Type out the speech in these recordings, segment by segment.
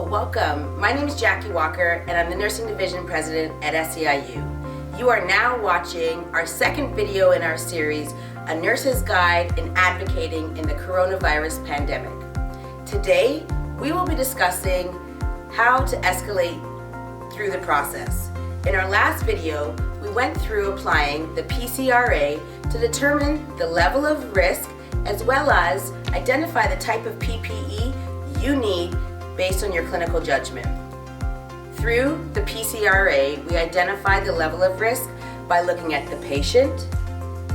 Welcome. My name is Jackie Walker and I'm the Nursing Division President at SEIU. You are now watching our second video in our series, A Nurse's Guide in Advocating in the Coronavirus Pandemic. Today, we will be discussing how to escalate through the process. In our last video, we went through applying the PCRA to determine the level of risk as well as identify the type of PPE you need based on your clinical judgment. Through the PCRA, we identify the level of risk by looking at the patient,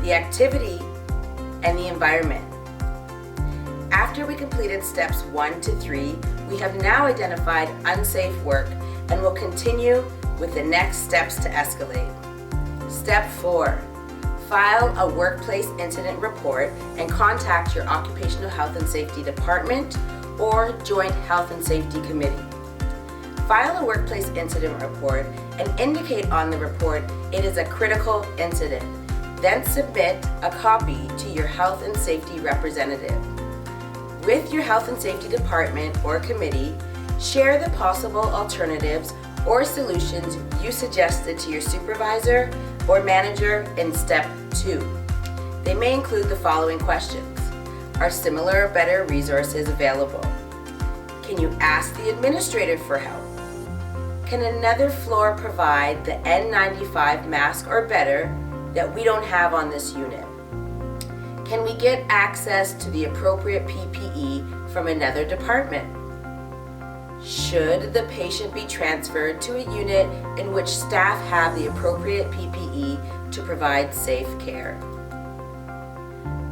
the activity, and the environment. After we completed steps 1 to 3, we have now identified unsafe work and will continue with the next steps to escalate. Step 4, file a workplace incident report and contact your Occupational Health and Safety Department or Joint Health and Safety Committee. File a workplace incident report and indicate on the report it is a critical incident. Then submit a copy to your Health and Safety representative. With your Health and Safety Department or committee, share the possible alternatives or solutions you suggested to your supervisor or manager in step 2. They may include the following questions. Are similar or better resources available? Can you ask the administrator for help? Can another floor provide the N95 mask or better that we don't have on this unit? Can we get access to the appropriate PPE from another department? Should the patient be transferred to a unit in which staff have the appropriate PPE to provide safe care?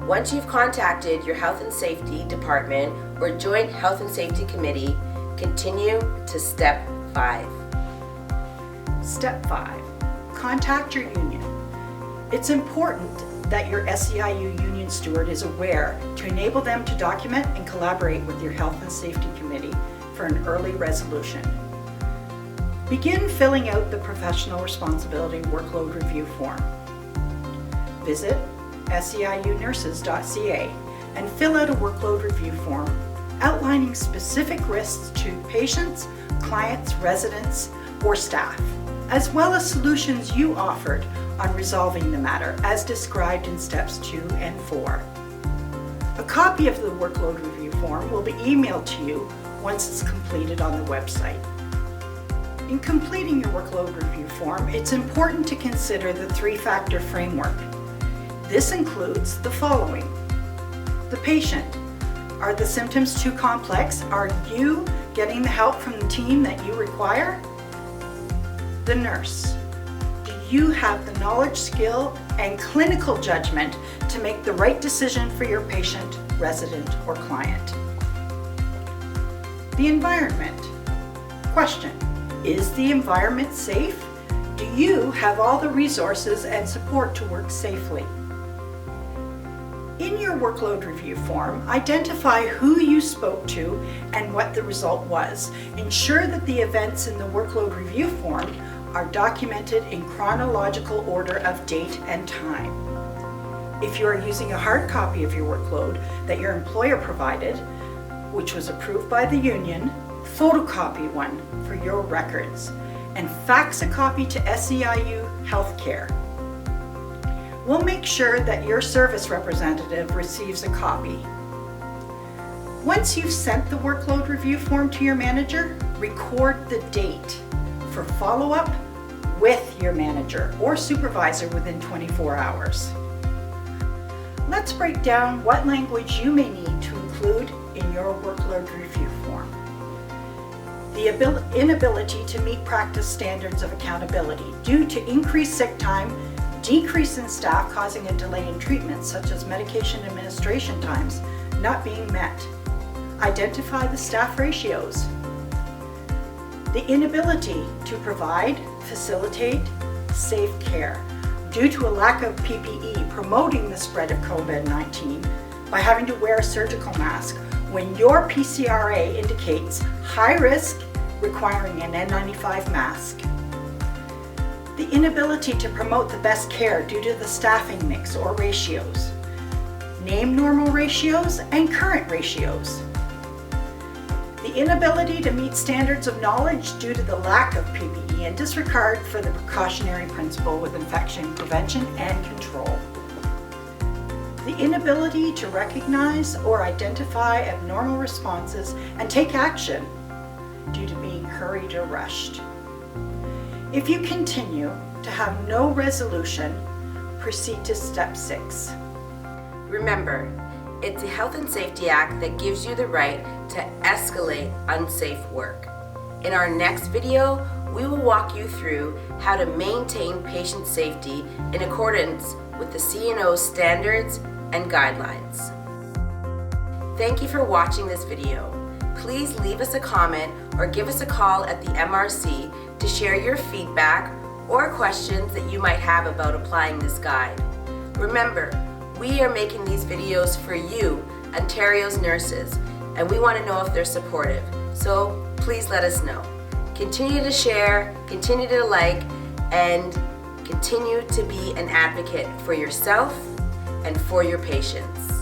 Once you've contacted your Health and Safety Department or Joint Health and Safety Committee, continue to Step 5. Step 5. Contact your union. It's important that your SEIU union steward is aware to enable them to document and collaborate with your Health and Safety Committee for an early resolution. Begin filling out the Professional Responsibility Workload Review form. Visit seiunurses.ca and fill out a workload review form outlining specific risks to patients, clients, residents, or staff, as well as solutions you offered on resolving the matter as described in steps 2 and 4. A copy of the workload review form will be emailed to you once it's completed on the website. In completing your workload review form, it's important to consider the 3-factor framework. This includes the following. The patient. Are the symptoms too complex? Are you getting the help from the team that you require? The nurse. Do you have the knowledge, skill, and clinical judgment to make the right decision for your patient, resident, or client? The environment. Question. Is the environment safe? Do you have all the resources and support to work safely? In your workload review form, identify who you spoke to and what the result was. Ensure that the events in the workload review form are documented in chronological order of date and time. If you are using a hard copy of your workload that your employer provided, which was approved by the union, photocopy one for your records and fax a copy to SEIU Healthcare. We'll make sure that your service representative receives a copy. Once you've sent the workload review form to your manager, record the date for follow-up with your manager or supervisor within 24 hours. Let's break down what language you may need to include in your workload review form. The inability to meet practice standards of accountability due to increased sick time, decrease in staff causing a delay in treatment such as medication administration times not being met. Identify the staff ratios. The inability to provide, facilitate safe care due to a lack of PPE promoting the spread of COVID-19 by having to wear a surgical mask when your PCRA indicates high risk requiring an N95 mask. The inability to promote the best care due to the staffing mix or ratios. Name normal ratios and current ratios. The The inability to meet standards of knowledge due to the lack of PPE and disregard for the precautionary principle with infection prevention and control. The inability to recognize or identify abnormal responses and take action due to being hurried or rushed. If you continue to have no resolution, proceed to step 6. Remember, it's the Health and Safety Act that gives you the right to escalate unsafe work. In our next video, we will walk you through how to maintain patient safety in accordance with the C&O's standards and guidelines. Thank you for watching this video. Please leave us a comment or give us a call at the MRC to share your feedback or questions that you might have about applying this guide. Remember, we are making these videos for you, Ontario's nurses, and we want to know if they're supportive. So please let us know. Continue to share, continue to like, and continue to be an advocate for yourself and for your patients.